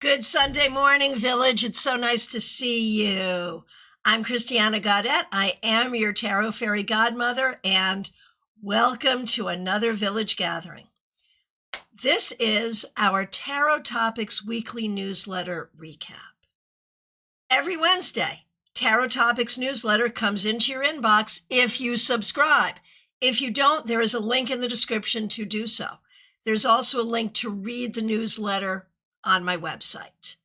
Good Sunday morning, Village. It's so nice to see you. I'm Christiana Gaudette. I am your Tarot Fairy Godmother, and welcome to another Village Gathering. This is our Tarot Topics Weekly Newsletter recap. Every Wednesday, Tarot Topics newsletter comes into your inbox if you subscribe. If you don't, there is a link in the description to do so. There's also a link to read the newsletter on my website.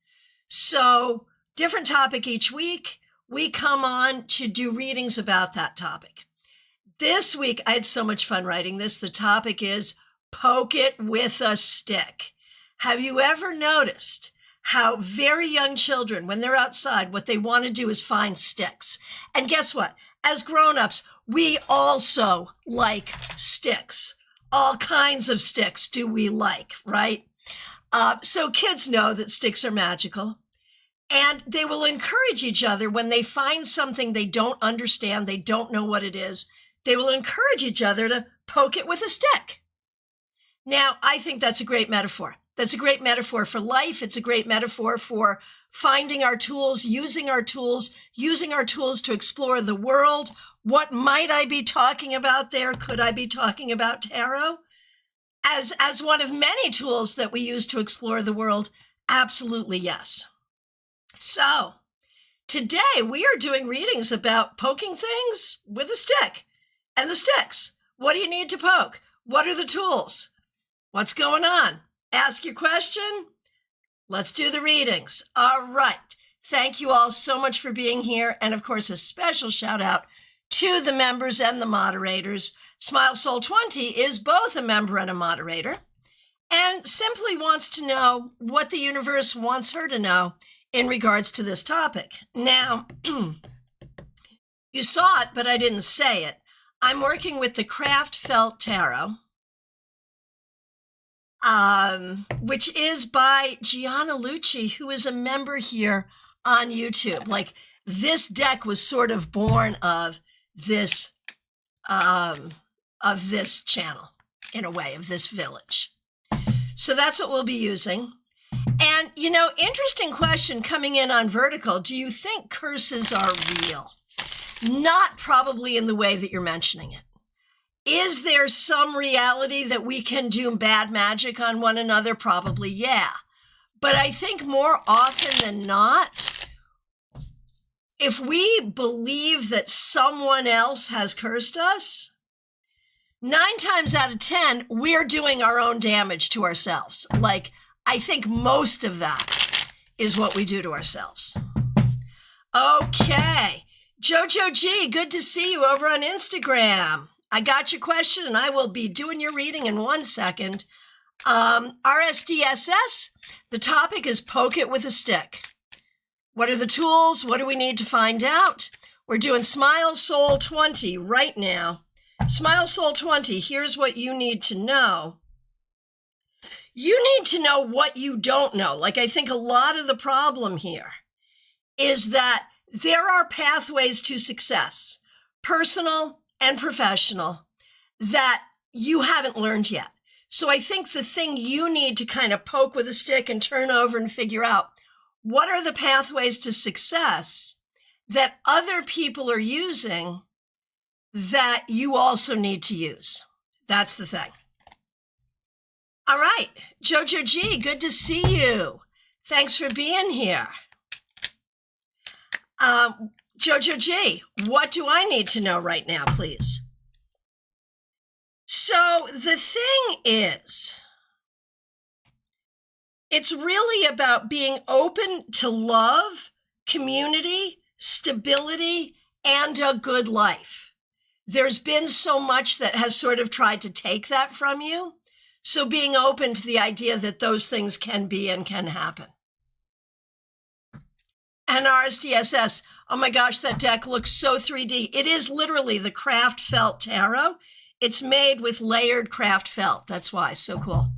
So, different topic each week. We come on to do readings about that topic. This week, I had so much fun writing this. The topic is poke it with a stick. Have you ever noticed how very young children, when they're outside, what they want to do is find sticks? And guess what? As grown-ups, we also like sticks. All kinds of sticks do we like, right? So kids know that sticks are magical, and they will encourage each other when they find something they don't understand, they don't know what it is. They will encourage each other to poke it with a stick. Now, I think that's a great metaphor. That's a great metaphor for life. It's a great metaphor for finding our tools, using our tools to explore the world. What might I be talking about there? Could I be talking about tarot? As one of many tools that we use to explore the world, absolutely yes. So, today we are doing readings about poking things with a stick. And the sticks. What do you need to poke? What are the tools? What's going on? Ask your question. Let's do the readings. All right. Thank you all so much for being here. And of course, a special shout out to the members and the moderators. Smile Soul 20 is both a member and a moderator, and simply wants to know what the universe wants her to know in regards to this topic. Now, you saw it, but I didn't say it. I'm working with the Craft Felt Tarot, which is by Gianna Lucci, who is a member here on YouTube. Like, this deck was sort of born of this channel, in a way, of this village. So that's what we'll be using. And, interesting question coming in on Vertical. Do you think curses are real? Not probably in the way that you're mentioning it. Is there some reality that we can do bad magic on one another? Probably, yeah. But I think more often than not, if we believe that someone else has cursed us, 9 times out of 10, we're doing our own damage to ourselves. Like, I think most of that is what we do to ourselves. Okay. Jojo G, good to see you over on Instagram. I got your question, and I will be doing your reading in 1 second. RSDSS, the topic is poke it with a stick. What are the tools? What do we need to find out? We're doing Smile Soul 20 right now. Smile Soul 20, here's what you need to know. You need to know what you don't know. Like, I think a lot of the problem here is that there are pathways to success, personal and professional, that you haven't learned yet. So I think the thing you need to kind of poke with a stick and turn over and figure out, what are the pathways to success that other people are using that you also need to use? That's the thing. All right, Jojo G, good to see you. Thanks for being here. Jojo G, what do I need to know right now, please? So the thing is, it's really about being open to love, community, stability, and a good life. There's been so much that has sort of tried to take that from you. So being open to the idea that those things can be and can happen. And RSDSS, oh my gosh, that deck looks so 3D. It is literally the Craft Felt Tarot. It's made with layered craft felt. That's why, so cool.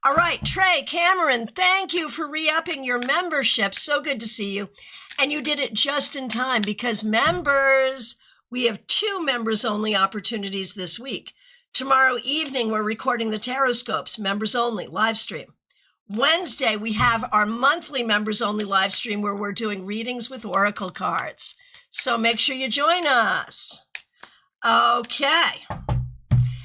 All right, Trey, Cameron, thank you for re-upping your membership. So good to see you. And you did it just in time because members, we have 2 members-only opportunities this week. Tomorrow evening, we're recording the Tarot Scopes, members only, live stream. Wednesday, we have our monthly members only live stream where we're doing readings with oracle cards. So make sure you join us. Okay.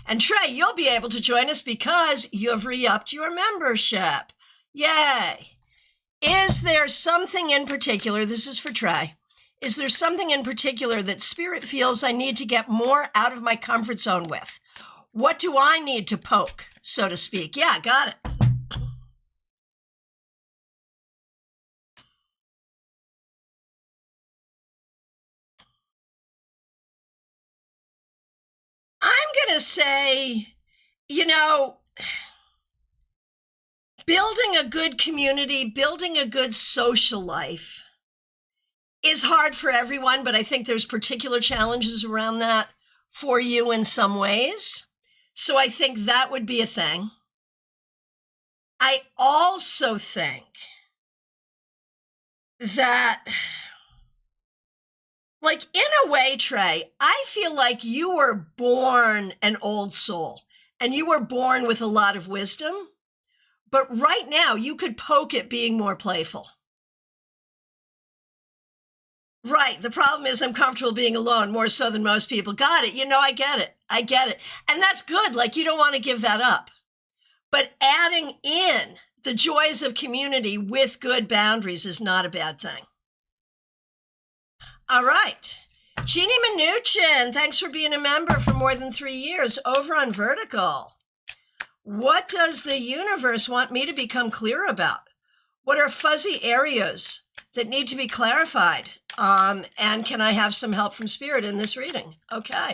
And Trey, you'll be able to join us because you have re-upped your membership. Yay. Is there something in particular, this is for Trey, is there something in particular that Spirit feels I need to get more out of my comfort zone with? What do I need to poke, so to speak? Yeah, got it. I'm going to say, building a good community, building a good social life is hard for everyone, but I think there's particular challenges around that for you in some ways. So I think that would be a thing. I also think that, like, in a way, Trey, I feel like you were born an old soul and you were born with a lot of wisdom, but right now you could poke at being more playful. Right. The problem is I'm comfortable being alone more so than most people. Got it. I get it. I get it. And that's good. Like, you don't want to give that up. But adding in the joys of community with good boundaries is not a bad thing. All right. Jeannie Mnuchin, thanks for being a member for more than 3 years over on Vertical. What does the universe want me to become clear about? What are fuzzy areas that need to be clarified? And can I have some help from Spirit in this reading? Okay.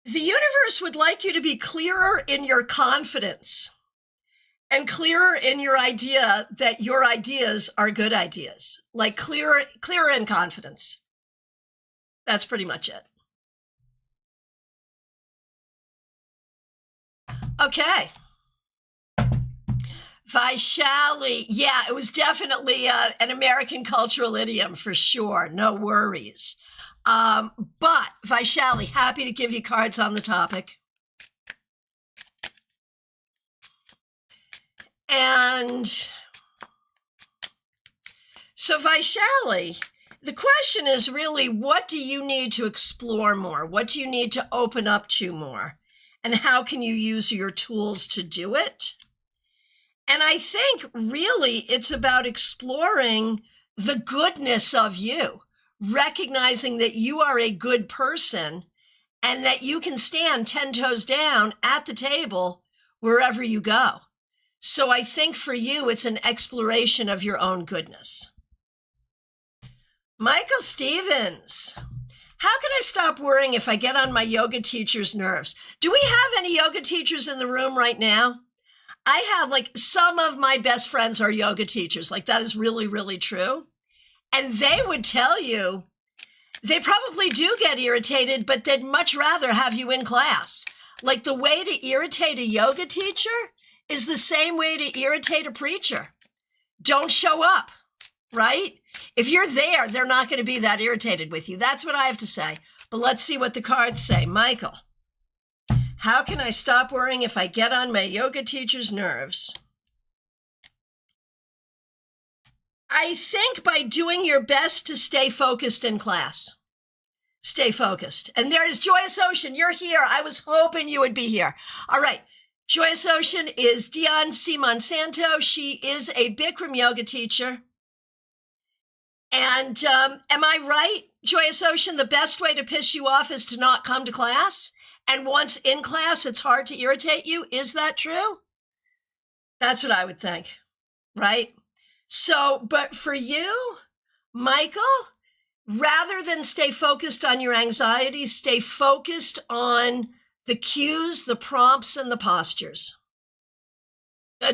The universe would like you to be clearer in your confidence and clearer in your idea that your ideas are good ideas, like clearer in confidence. That's pretty much it. Okay. Vaishali. Yeah, it was definitely an American cultural idiom for sure. No worries. But Vaishali, happy to give you cards on the topic. And so Vaishali, the question is really, what do you need to explore more? What do you need to open up to more? And how can you use your tools to do it? And I think really it's about exploring the goodness of you, recognizing that you are a good person and that you can stand 10 toes down at the table wherever you go. So I think for you, it's an exploration of your own goodness. Michael Stevens, how can I stop worrying if I get on my yoga teacher's nerves? Do we have any yoga teachers in the room right now? I have, like, some of my best friends are yoga teachers. Like, that is really, really true. And they would tell you, they probably do get irritated, but they'd much rather have you in class. Like, the way to irritate a yoga teacher is the same way to irritate a preacher. Don't show up, right? If you're there, they're not going to be that irritated with you. That's what I have to say. But let's see what the cards say. Michael, how can I stop worrying if I get on my yoga teacher's nerves? I think by doing your best to stay focused in class. Stay focused. And there is Joyous Ocean. You're here. I was hoping you would be here. All right. Joyous Ocean is Dion C. Monsanto. She is a Bikram yoga teacher. And am I right, Joyous Ocean? The best way to piss you off is to not come to class. And once in class, it's hard to irritate you. Is that true? That's what I would think, right? So, but for you, Michael, rather than stay focused on your anxiety, stay focused on the cues, the prompts, and the postures.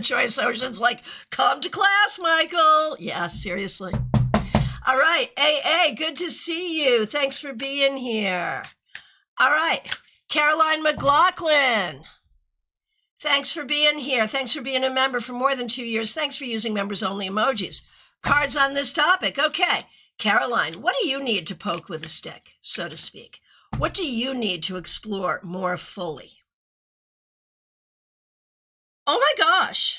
Joyce Ocean's like, come to class, Michael. Yeah, seriously. All right, AA, good to see you. Thanks for being here. All right, Caroline McLaughlin. Thanks for being here. Thanks for being a member for more than 2 years. Thanks for using members only emojis. cards on this topic. Okay, Caroline, what do you need to poke with a stick, so to speak? What do you need to explore more fully? Oh my gosh.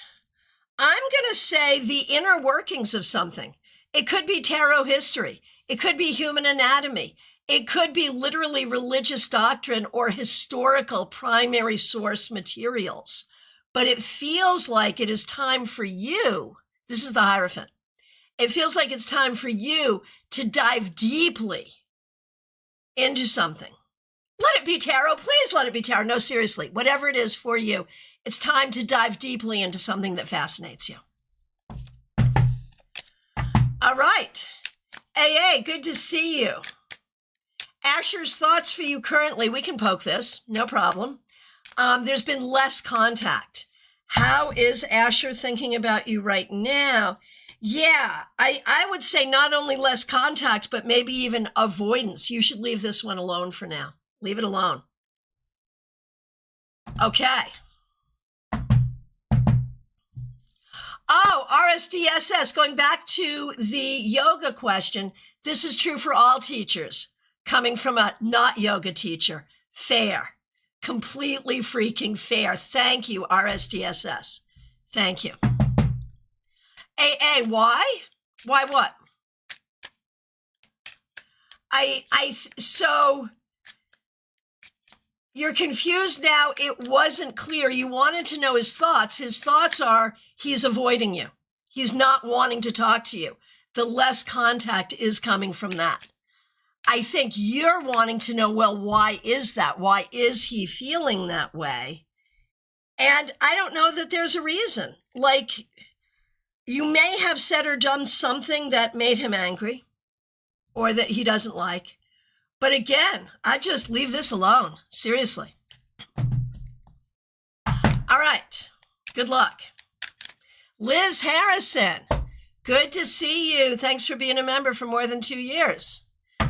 I'm going to say the inner workings of something. It could be tarot history. It could be human anatomy. It could be literally religious doctrine or historical primary source materials. But it feels like it is time for you. This is the Hierophant. It feels like it's time for you to dive deeply into something. Let it be tarot. Please let it be tarot. No, seriously, whatever it is for you, it's time to dive deeply into something that fascinates you. All right. AA, good to see you. Asher's thoughts for you currently. We can poke this, no problem. There's been less contact. How is Asher thinking about you right now? Yeah, I would say not only less contact, but maybe even avoidance. You should leave this one alone for now. Leave it alone. Okay. Oh, RSDSS, going back to the yoga question, this is true for all teachers, coming from a not yoga teacher. Fair. Completely freaking fair. Thank you, RSDSS. Thank you. AA, why? Why what? So you're confused now. It wasn't clear. You wanted to know his thoughts. His thoughts are he's avoiding you. He's not wanting to talk to you. The less contact is coming from that. I think you're wanting to know, well, why is that? Why is he feeling that way? And I don't know that there's a reason. Like, you may have said or done something that made him angry or that he doesn't like. But again, I just leave this alone. Seriously. All right. Good luck. Liz Harrison, good to see you. Thanks for being a member for more than 2 years.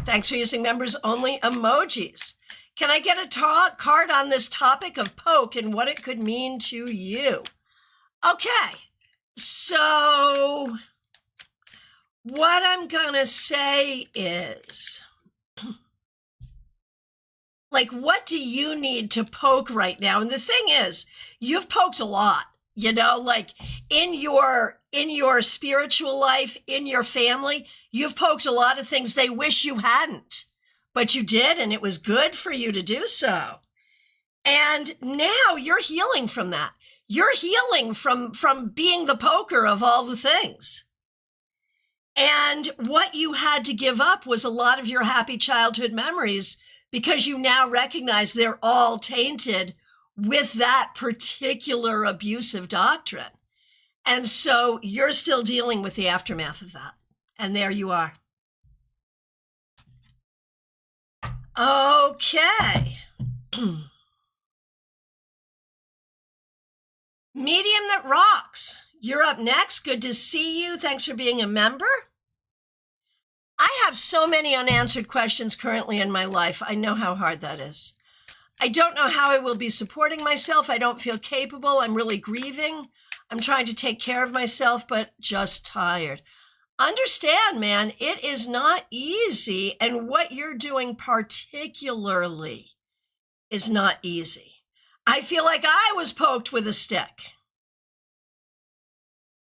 Thanks for using members only emojis. Can I get a card on this topic of poke and what it could mean to you? Okay. So what I'm going to say is, like, what do you need to poke right now? And the thing is, you've poked a lot, you know, like in your spiritual life, in your family, you've poked a lot of things they wish you hadn't, but you did, and it was good for you to do so. And now you're healing from that. You're healing from being the poker of all the things. And what you had to give up was a lot of your happy childhood memories, because you now recognize they're all tainted with that particular abusive doctrine. And so you're still dealing with the aftermath of that. And there you are. Okay. Medium that rocks. You're up next. Good to see you. Thanks for being a member. I have so many unanswered questions currently in my life. I know how hard that is. I don't know how I will be supporting myself. I don't feel capable. I'm really grieving. I'm trying to take care of myself, but just tired. Understand, man, it is not easy. And what you're doing particularly is not easy. I feel like I was poked with a stick.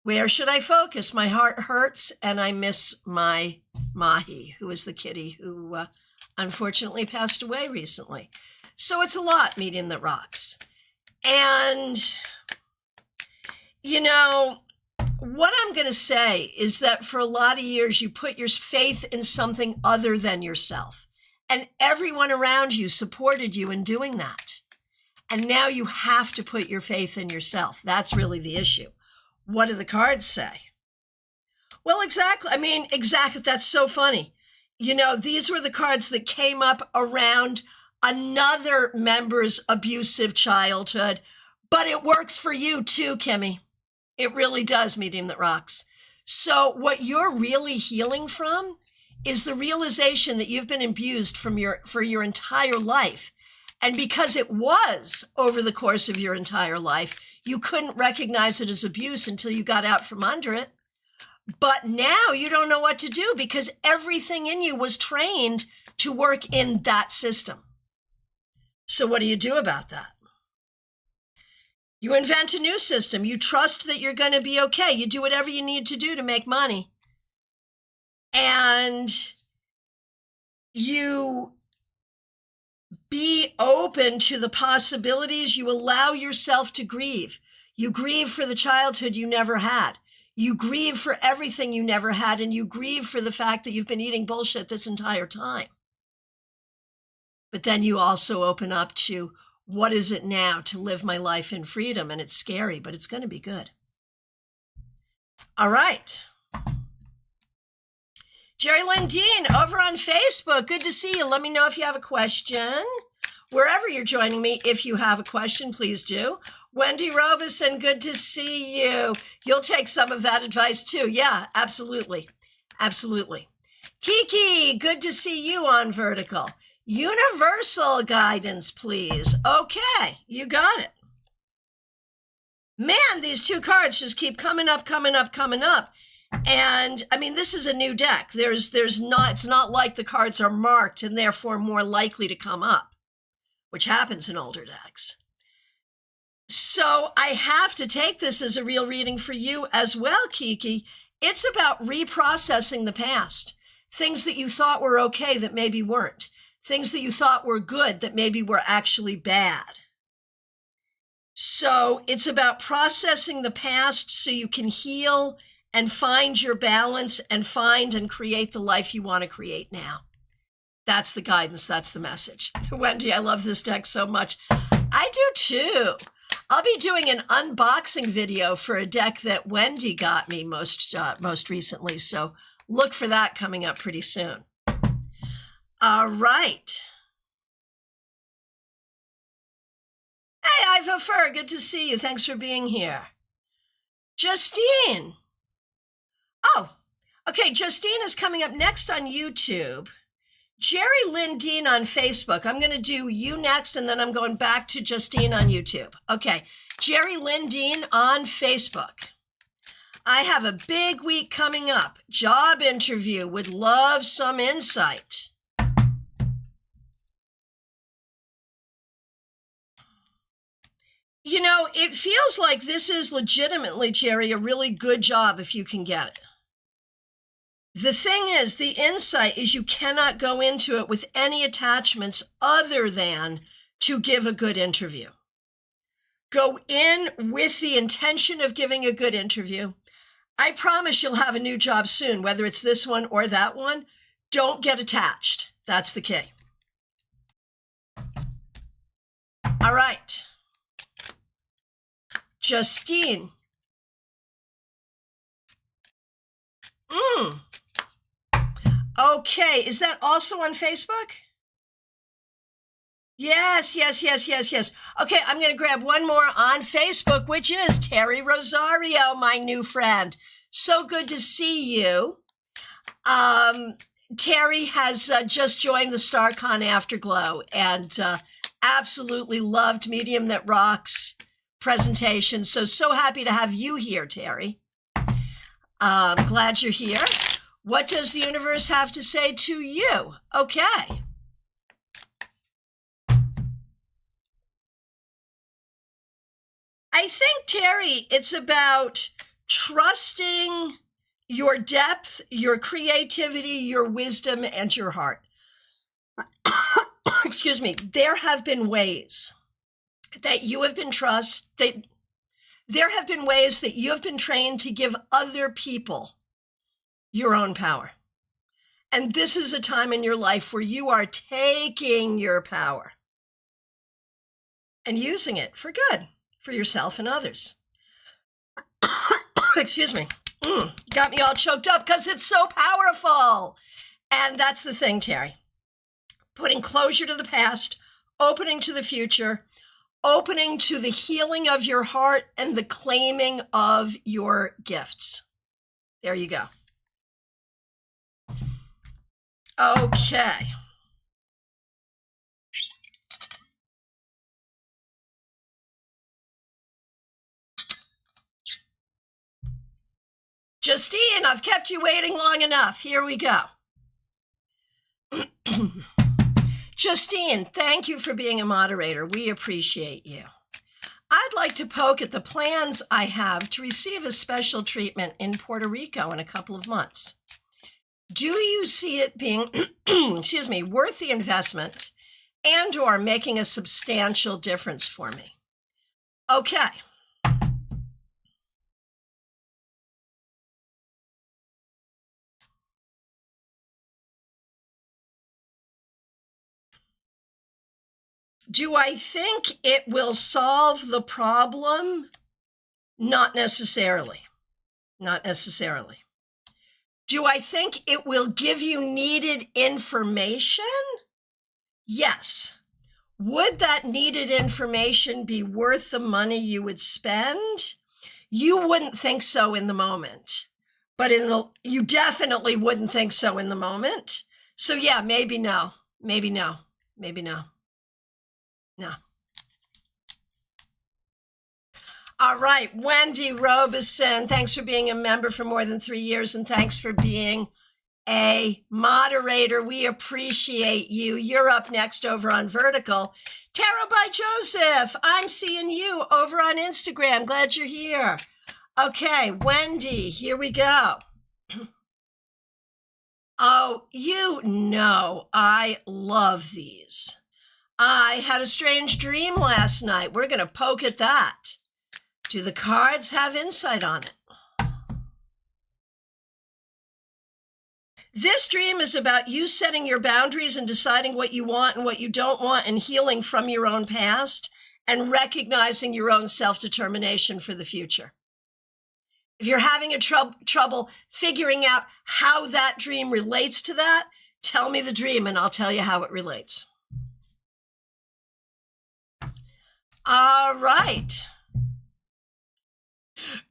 Where should I focus? My heart hurts, and I miss my Mahi, who is the kitty who unfortunately passed away recently. So it's a lot, medium that rocks. And, you know, what I'm going to say is that for a lot of years, you put your faith in something other than yourself. And everyone around you supported you in doing that. And now you have to put your faith in yourself. That's really the issue. What do the cards say? Well, exactly. I mean, exactly. That's so funny. You know, these were the cards that came up around another member's abusive childhood, but it works for you too, Kimmy. It really does, medium that rocks. So what you're really healing from is the realization that you've been abused for your entire life. And because it was over the course of your entire life, you couldn't recognize it as abuse until you got out from under it. But now you don't know what to do because everything in you was trained to work in that system. So what do you do about that? You invent a new system. You trust that you're going to be okay. You do whatever you need to do to make money. And you be open to the possibilities. You allow yourself to grieve. You grieve for the childhood you never had. You grieve for everything you never had. And you grieve for the fact that you've been eating bullshit this entire time. But then you also open up to, what is it now to live my life in freedom? And it's scary, but it's going to be good. All right. Jerry Lynn Dean over on Facebook. Good to see you. Let me know if you have a question. Wherever you're joining me, if you have a question, please do. Wendy Robeson, good to see you. You'll take some of that advice too. Yeah, absolutely. Absolutely. Kiki, good to see you on Vertical. Universal guidance, please. Okay, you got it. Man, these two cards just keep coming up, coming up, coming up. And I mean, this is a new deck. It's not like the cards are marked and therefore more likely to come up, which happens in older decks. So I have to take this as a real reading for you as well, Kiki. It's about reprocessing the past. Things that you thought were okay that maybe weren't. Things that you thought were good that maybe were actually bad. So it's about processing the past so you can heal and find your balance and find and create the life you want to create now. That's the guidance. That's the message. Wendy, I love this deck so much. I do too. I'll be doing an unboxing video for a deck that Wendy got me most recently. So look for that coming up pretty soon. All right. Hey, Ivo Fur, good to see you. Thanks for being here. Justine. Oh, okay. Justine is coming up next on YouTube. Jerry Lynn Dean on Facebook. I'm going to do you next, and then I'm going back to Justine on YouTube. Okay. Jerry Lynn Dean on Facebook. I have a big week coming up. Job interview. Would love some insight. You know, it feels like this is legitimately, Jerry, a really good job if you can get it. The thing is, the insight is you cannot go into it with any attachments other than to give a good interview. Go in with the intention of giving a good interview. I promise you'll have a new job soon, whether it's this one or that one. Don't get attached. That's the key. All right. Justine. Okay, is that also on Facebook? Yes. Okay, I'm going to grab one more on Facebook, which is Terry Rosario, my new friend. So good to see you. Terry has just joined the StaarCon AfterGlow and absolutely loved Medium That Rocks presentation. So happy to have you here, Terry. Glad you're here. What does the universe have to say to you? Okay. I think, Terry, it's about trusting your depth, your creativity, your wisdom, and your heart. Excuse me. There have been ways that you have been there have been ways that you have been trained to give other people your own power. And this is a time in your life where you are taking your power and using it for good, for yourself and others. Excuse me. Got me all choked up because it's so powerful. And that's the thing, Terry. Putting closure to the past, opening to the future, opening to the healing of your heart and the claiming of your gifts. There you go. Okay. Justine, I've kept you waiting long enough. Here we go. Justine, thank you for being a moderator. We appreciate you. I'd like to poke at the plans I have to receive a special treatment in Puerto Rico in a couple of months. Do you see it being, worth the investment and or making a substantial difference for me? Okay. Do I think it will solve the problem? Not necessarily. Not necessarily. Do I think it will give you needed information? Yes. Would that needed information be worth the money you would spend? You wouldn't think so in the moment, but you definitely wouldn't think so in the moment. So yeah, maybe no, maybe no, maybe no. No. All right, Wendy Robeson, thanks for being a member for more than 3 years, and thanks for being a moderator. We appreciate you. You're up next over on Vertical. Tarot by Joseph, I'm seeing you over on Instagram. Glad you're here. Okay, Wendy, here we go. Oh, you know I love these. I had a strange dream last night. We're going to poke at that. Do the cards have insight on it? This dream is about you setting your boundaries and deciding what you want and what you don't want and healing from your own past and recognizing your own self-determination for the future. If you're having a trouble figuring out how that dream relates to that, tell me the dream and I'll tell you how it relates. All right.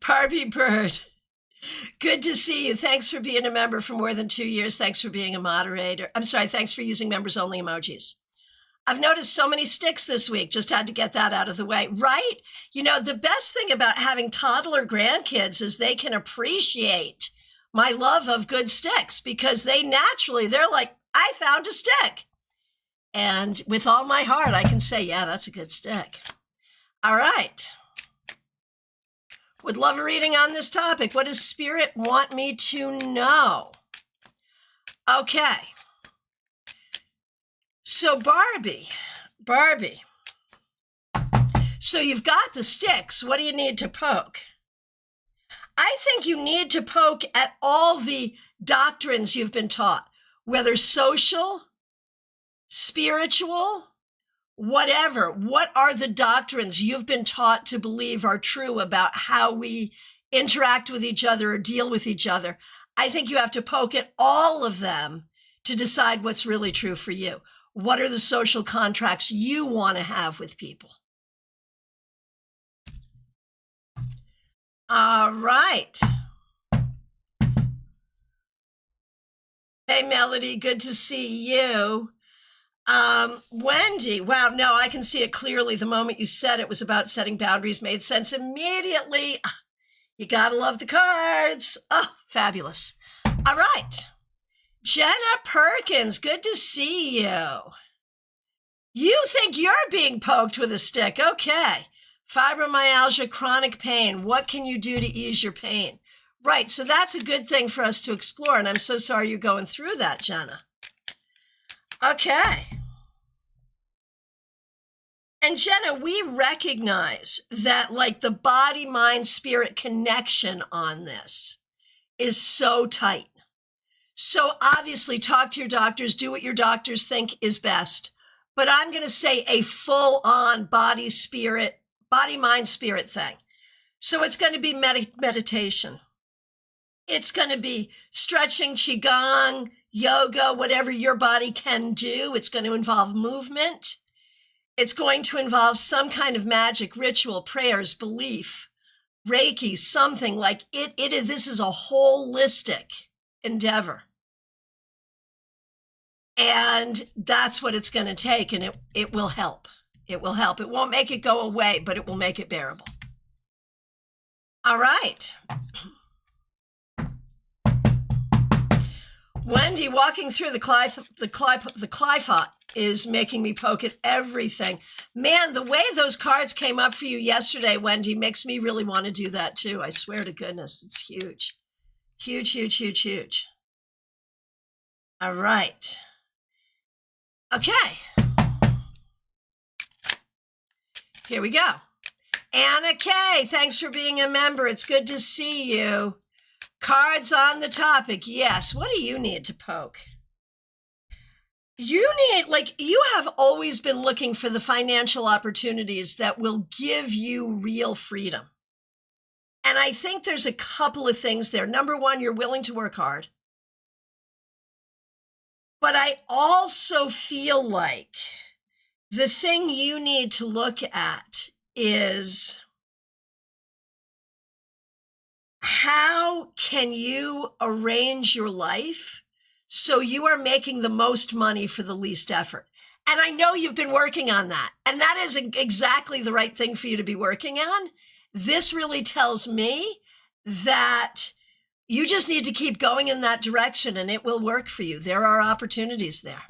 Barbie Bird, good to see you. Thanks for being a member for more than 2 years. Thanks for being a moderator. I'm sorry, thanks for using members only emojis. I've noticed so many sticks this week. Just had to get that out of the way, right? You know, the best thing about having toddler grandkids is they can appreciate my love of good sticks because they're like, I found a stick. And with all my heart, I can say, yeah, that's a good stick. All right. Would love a reading on this topic. What does Spirit want me to know? Okay. So Barbie. So you've got the sticks. What do you need to poke? I think you need to poke at all the doctrines you've been taught, whether social, spiritual, whatever. What are the doctrines you've been taught to believe are true about how we interact with each other or deal with each other? I think you have to poke at all of them to decide what's really true for you. What are the social contracts you want to have with people? All right. Hey, Melody, good to see you. Wendy, wow, no, I can see it clearly. The moment you said it was about setting boundaries made sense immediately. You gotta love the cards. Oh, fabulous. All right. Jenna Perkins, good to see you. You think you're being poked with a stick. Okay. Fibromyalgia, chronic pain. What can you do to ease your pain? Right, so that's a good thing for us to explore, and I'm so sorry you're going through that, Jenna. Okay. And Jenna, we recognize that like the body, mind, spirit connection on this is so tight. So obviously talk to your doctors, do what your doctors think is best. But I'm going to say a full-on body, mind, spirit thing. So it's going to be meditation. It's going to be stretching, qigong, yoga, whatever your body can do. It's going to involve movement. It's going to involve some kind of magic, ritual, prayers, belief, Reiki, something like it. This is a holistic endeavor. And that's what it's going to take. And it will help. It will help. It won't make it go away, but it will make it bearable. All right. Wendy walking through the Clifot is making me poke at everything. Man, the way those cards came up for you yesterday, Wendy, makes me really want to do that too. I swear to goodness, it's huge. Huge, huge, huge, huge. All right. Okay. Here we go. Anna K, thanks for being a member. It's good to see you. Cards on the topic. Yes. What do you need to poke? You have always been looking for the financial opportunities that will give you real freedom. And I think there's a couple of things there. Number one, you're willing to work hard. But I also feel like the thing you need to look at is how can you arrange your life so you are making the most money for the least effort? And I know you've been working on that. And that is exactly the right thing for you to be working on. This really tells me that you just need to keep going in that direction and it will work for you. There are opportunities there.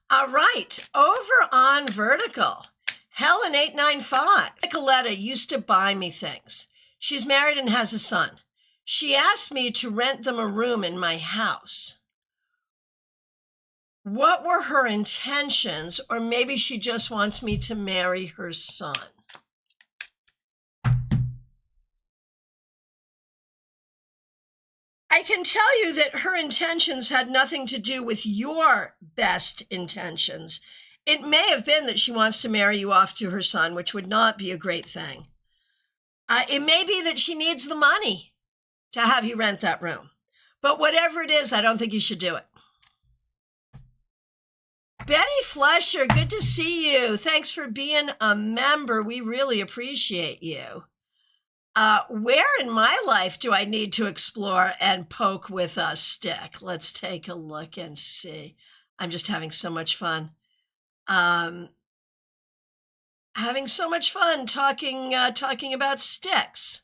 All right, over on Vertical, Helen 895. Nicoletta used to buy me things. She's married and has a son. She asked me to rent them a room in my house. What were her intentions? Or maybe she just wants me to marry her son. I can tell you that her intentions had nothing to do with your best intentions. It may have been that she wants to marry you off to her son, which would not be a great thing. It may be that she needs the money to have you rent that room. But whatever it is, I don't think you should do it. Betty Flesher, good to see you. Thanks for being a member. We really appreciate you. Where in my life do I need to explore and poke with a stick? Let's take a look and see. I'm just having so much fun. Having so much fun talking about sticks.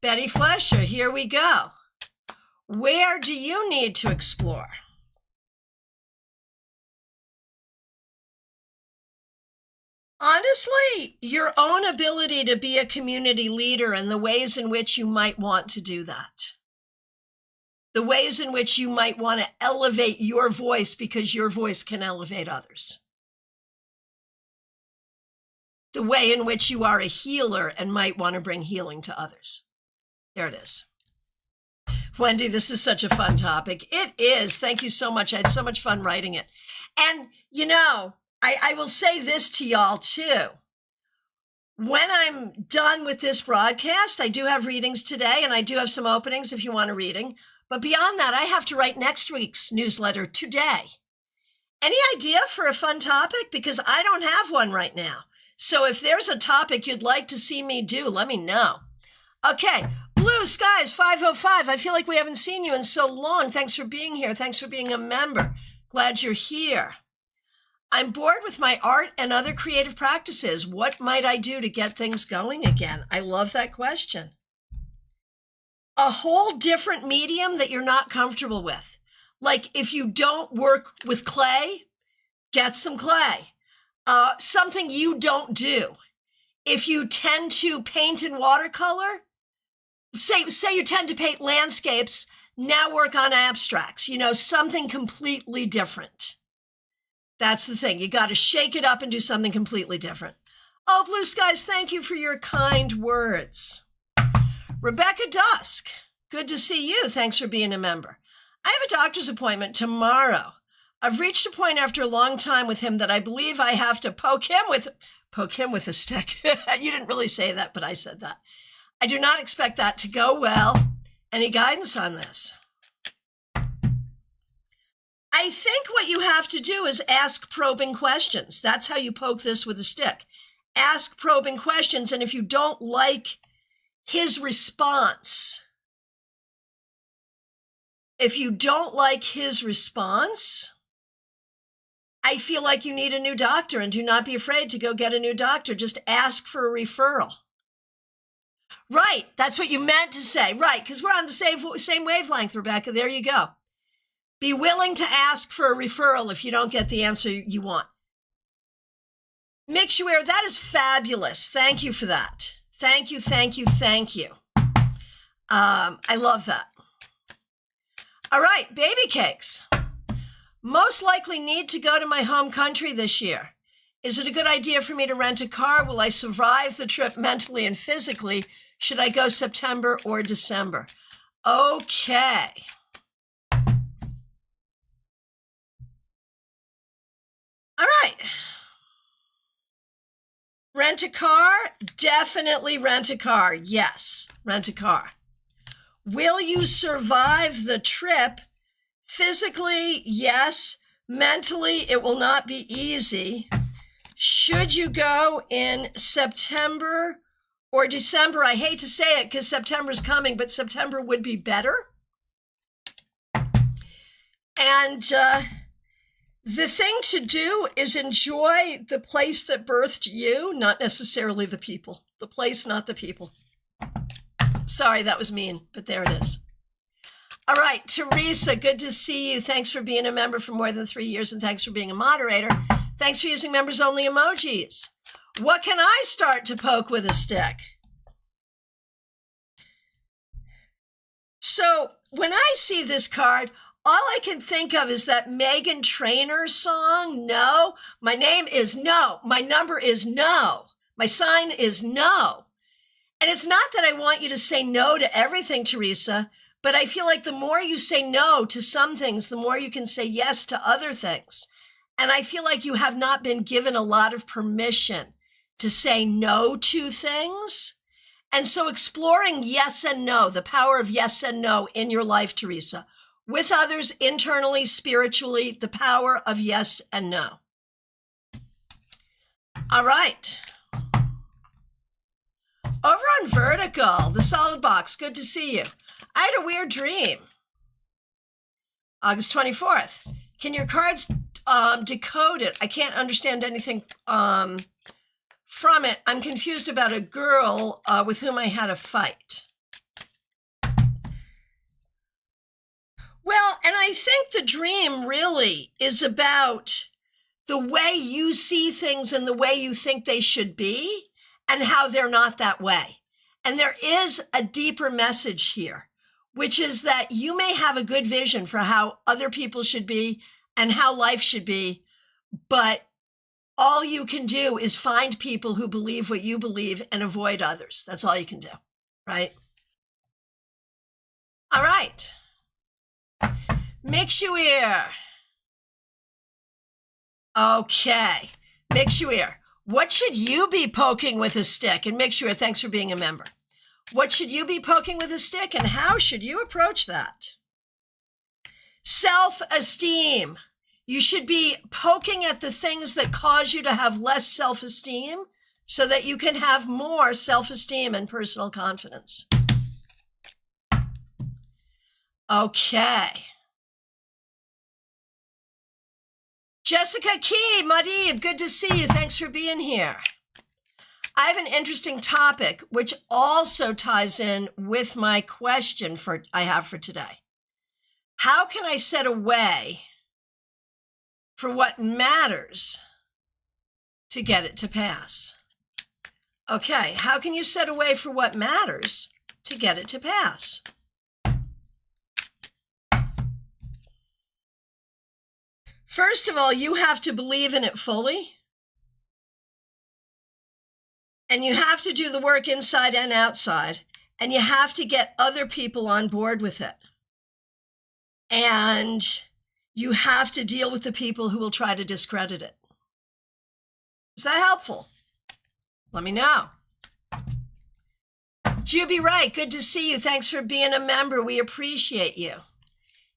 Betty Flesher, here we go. Where do you need to explore? Honestly, your own ability to be a community leader and the ways in which you might want to do that. The ways in which you might want to elevate your voice because your voice can elevate others. The way in which you are a healer and might want to bring healing to others. There it is. Wendy, this is such a fun topic. It is. Thank you so much. I had so much fun writing it. And, you know, I will say this to y'all too. When I'm done with this broadcast, I do have readings today and I do have some openings if you want a reading. But beyond that, I have to write next week's newsletter today. Any idea for a fun topic? Because I don't have one right now. So if there's a topic you'd like to see me do, let me know. Okay, Blue Skies 505. I feel like we haven't seen you in so long. Thanks for being here. Thanks for being a member. Glad you're here. I'm bored with my art and other creative practices. What might I do to get things going again? I love that question. A whole different medium that you're not comfortable with. Like if you don't work with clay, get some clay. Something you don't do. If you tend to paint in watercolor, say you tend to paint landscapes, now work on abstracts, something completely different. That's the thing. You got to shake it up and do something completely different. Oh, Blue Skies, thank you for your kind words. Rebecca Dusk, good to see you. Thanks for being a member. I have a doctor's appointment tomorrow. I've reached a point after a long time with him that I believe I have to poke him with a stick. You didn't really say that, but I said that. I do not expect that to go well. Any guidance on this? I think what you have to do is ask probing questions. That's how you poke this with a stick. Ask probing questions, and if you don't like his response, I feel like you need a new doctor, and do not be afraid to go get a new doctor. Just ask for a referral. Right. That's what you meant to say. Right. Because we're on the same wavelength, Rebecca. There you go. Be willing to ask for a referral if you don't get the answer you want. Makes you aware. That is fabulous. Thank you for that. Thank you, thank you, thank you. I love that. All right, baby cakes. Most likely need to go to my home country this year. Is it a good idea for me to rent a car? Will I survive the trip mentally and physically? Should I go September or December? Okay. All right. Rent a car? Definitely rent a car. Yes, rent a car. Will you survive the trip? Physically, yes. Mentally, it will not be easy. Should you go in September or December? I hate to say it because September's coming, but September would be better. And the thing to do is enjoy the place that birthed you, not necessarily the people. The place, not the people. Sorry, that was mean, but there it is. All right, Teresa, good to see you. Thanks for being a member for more than 3 years, and thanks for being a moderator. Thanks for using members-only emojis. What can I start to poke with a stick? So when I see this card, all I can think of is that Meghan Trainor song, No. My name is No. My number is No. My sign is No. And it's not that I want you to say no to everything, Teresa, but I feel like the more you say no to some things, the more you can say yes to other things. And I feel like you have not been given a lot of permission to say no to things. And so exploring yes and no, the power of yes and no in your life, Teresa, with others, internally, spiritually, the power of yes and no. All right. Over on Vertical, the solid box, good to see you. I had a weird dream. August 24th. Can your cards decode it? I can't understand anything from it. I'm confused about a girl with whom I had a fight. Well, and I think the dream really is about the way you see things and the way you think they should be and how they're not that way. And there is a deeper message here, which is that you may have a good vision for how other people should be and how life should be, but all you can do is find people who believe what you believe and avoid others. That's all you can do, right? All right. Mix you ear. Okay. Mix you ear. What should you be poking with a stick? And make sure, thanks for being a member. What should you be poking with a stick and how should you approach that? Self-esteem. You should be poking at the things that cause you to have less self-esteem so that you can have more self-esteem and personal confidence. Okay. Jessica Key, Madib, good to see you. Thanks for being here. I have an interesting topic, which also ties in with my question I have for today. How can I set a way for what matters to get it to pass? Okay, how can you set a way for what matters to get it to pass? First of all, you have to believe in it fully. And you have to do the work inside and outside. And you have to get other people on board with it. And you have to deal with the people who will try to discredit it. Is that helpful? Let me know. Juby Wright, good to see you. Thanks for being a member. We appreciate you.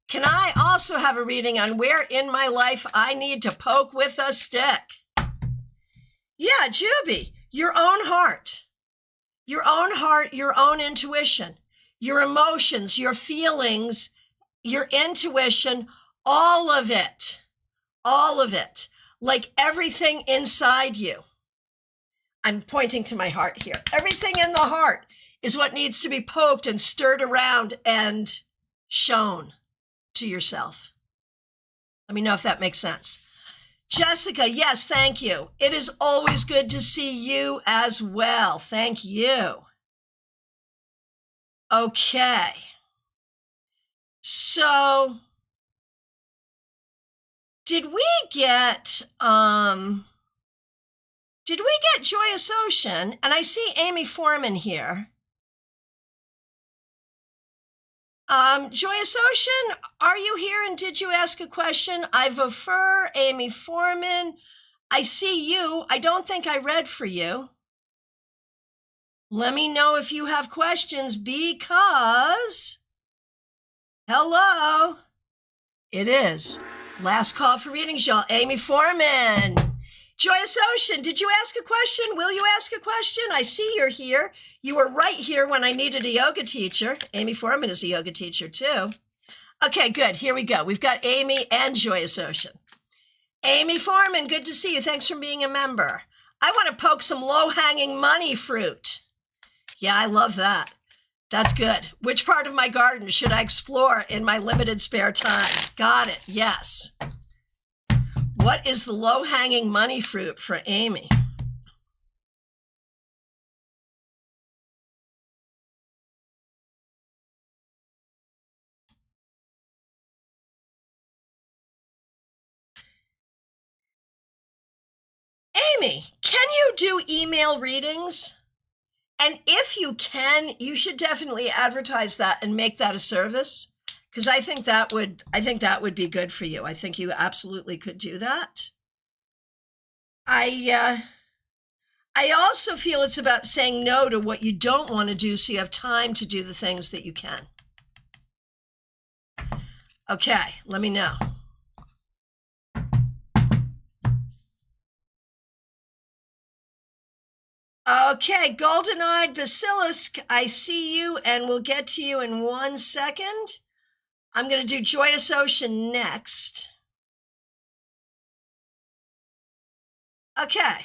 Can I also have a reading on where in my life I need to poke with a stick? Yeah, Juby, your own heart, your own intuition, your emotions, your feelings, your intuition, all of it, like everything inside you. I'm pointing to my heart here. Everything in the heart is what needs to be poked and stirred around and shown to yourself. Let me know if that makes sense. Jessica, yes, thank you. It is always good to see you as well. Thank you. Okay. So, did we get Joyous Ocean? And I see Amy Foreman here. Joyous Ocean, are you here and did you ask a question? Iva Fur, Amy Foreman, I see you. I don't think I read for you. Let me know if you have questions because, hello, it is last call for readings, y'all. Amy Foreman. Joyous Ocean, did you ask a question? Will you ask a question? I see you're here. You were right here when I needed a yoga teacher. Amy Foreman is a yoga teacher too. Okay, good. Here we go. We've got Amy and Joyous Ocean. Amy Foreman, good to see you. Thanks for being a member. I want to poke some low-hanging money fruit. Yeah, I love that. That's good. Which part of my garden should I explore in my limited spare time? Got it. Yes. What is the low-hanging money fruit for Amy? Amy, can you do email readings? And if you can, you should definitely advertise that and make that a service, because I think that would be good for you. I think you absolutely could do that. I also feel it's about saying no to what you don't want to do so you have time to do the things that you can. Okay, let me know. Okay, golden-eyed basilisk, I see you, and we'll get to you in 1 second. I'm going to do Joyous Ocean next. Okay.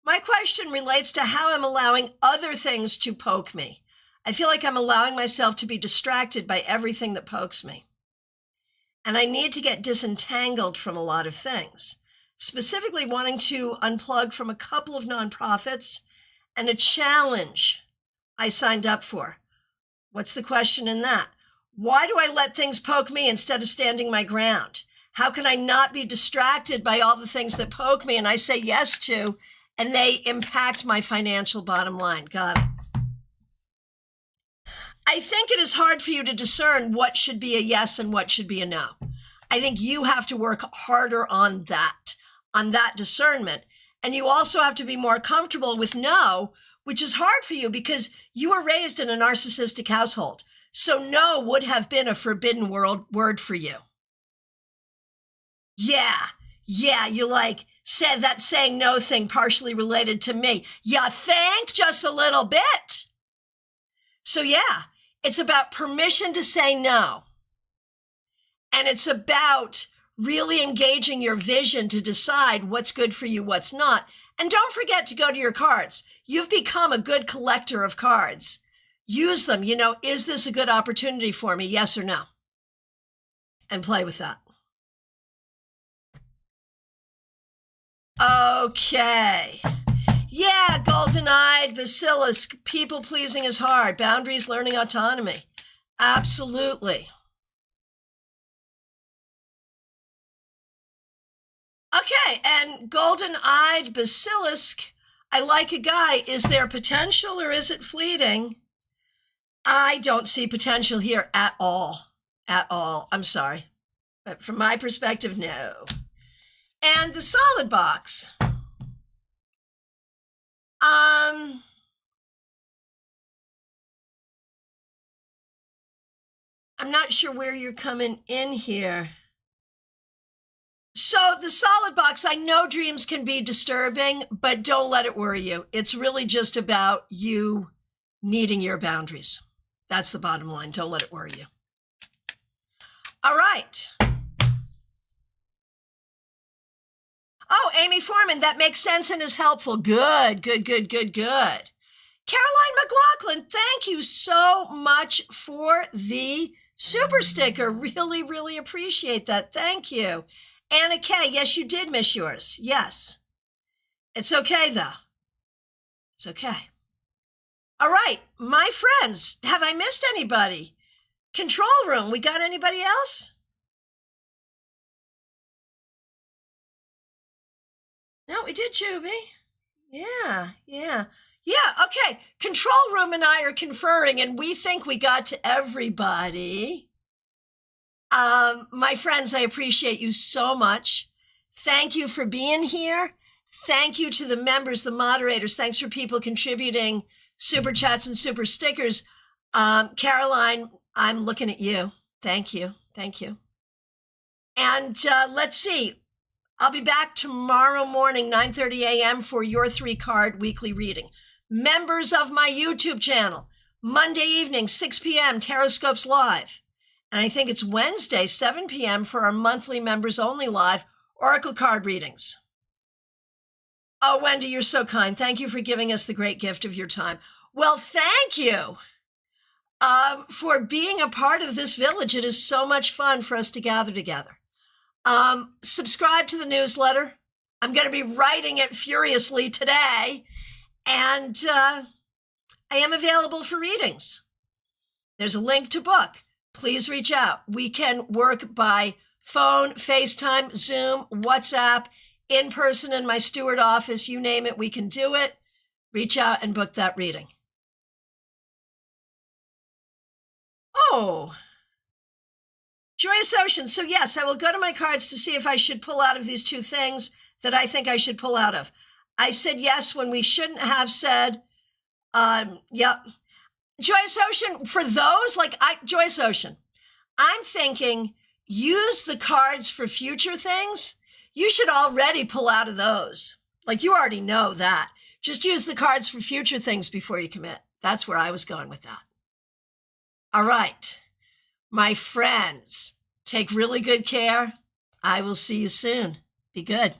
My question relates to how I'm allowing other things to poke me. I feel like I'm allowing myself to be distracted by everything that pokes me. And I need to get disentangled from a lot of things. Specifically wanting to unplug from a couple of nonprofits and a challenge I signed up for. What's the question in that? Why do I let things poke me instead of standing my ground? How can I not be distracted by all the things that poke me and I say yes to, and they impact my financial bottom line? Got it. I think it is hard for you to discern what should be a yes and what should be a no. I think you have to work harder on that discernment. And you also have to be more comfortable with no, which is hard for you because you were raised in a narcissistic household. So no would have been a forbidden word for you. Yeah, you said that saying no thing partially related to me. You think just a little bit. So yeah, it's about permission to say no. And it's about really engaging your vision to decide what's good for you, what's not. And don't forget to go to your cards. You've become a good collector of cards. Use them. Is this a good opportunity for me? Yes or no? And play with that. Okay. Yeah, golden-eyed basilisk. People-pleasing is hard. Boundaries, learning autonomy. Absolutely. Okay, and golden-eyed basilisk, I like a guy. Is there potential or is it fleeting? I don't see potential here at all. At all. I'm sorry. But from my perspective, no. And the solid box. I'm not sure where you're coming in here. So the solid box, I know dreams can be disturbing, but don't let it worry you. It's really just about you needing your boundaries. That's the bottom line. Don't let it worry you. All right. Oh, Amy Foreman, that makes sense and is helpful. Good. Caroline McLaughlin, thank you so much for the super sticker. Really, really appreciate that. Thank you. Anna K, yes, you did miss yours. Yes. It's okay, though. It's okay. All right, my friends, have I missed anybody? Control room, we got anybody else? No, we did, Juby. Yeah. Okay, control room and I are conferring, and we think we got to everybody. My friends, I appreciate you so much. Thank you for being here. Thank you to the members, the moderators. Thanks for people contributing super chats and super stickers. Caroline, I'm looking at you. Thank you. And let's see. I'll be back tomorrow morning, 9:30 a.m. for your 3-card weekly reading. Members of my YouTube channel, Monday evening, 6 p.m., Taroscopes Live. And I think it's Wednesday, 7 p.m. for our monthly members only live Oracle card readings. Oh, Wendy, you're so kind. Thank you for giving us the great gift of your time. Well, thank you for being a part of this village. It is so much fun for us to gather together. Subscribe to the newsletter. I'm going to be writing it furiously today. And I am available for readings. There's a link to book. Please reach out. We can work by phone, FaceTime, Zoom, WhatsApp, in person in my Stewart office, you name it, we can do it. Reach out and book that reading. Oh, Joyous Ocean. So yes, I will go to my cards to see if I should pull out of these two things that I think I should pull out of. I said yes when we shouldn't have said, yep. Joyous Ocean, for those, Joyous Ocean, I'm thinking use the cards for future things. You should already pull out of those. You already know that. Just use the cards for future things before you commit. That's where I was going with that. All right, my friends, take really good care. I will see you soon. Be good.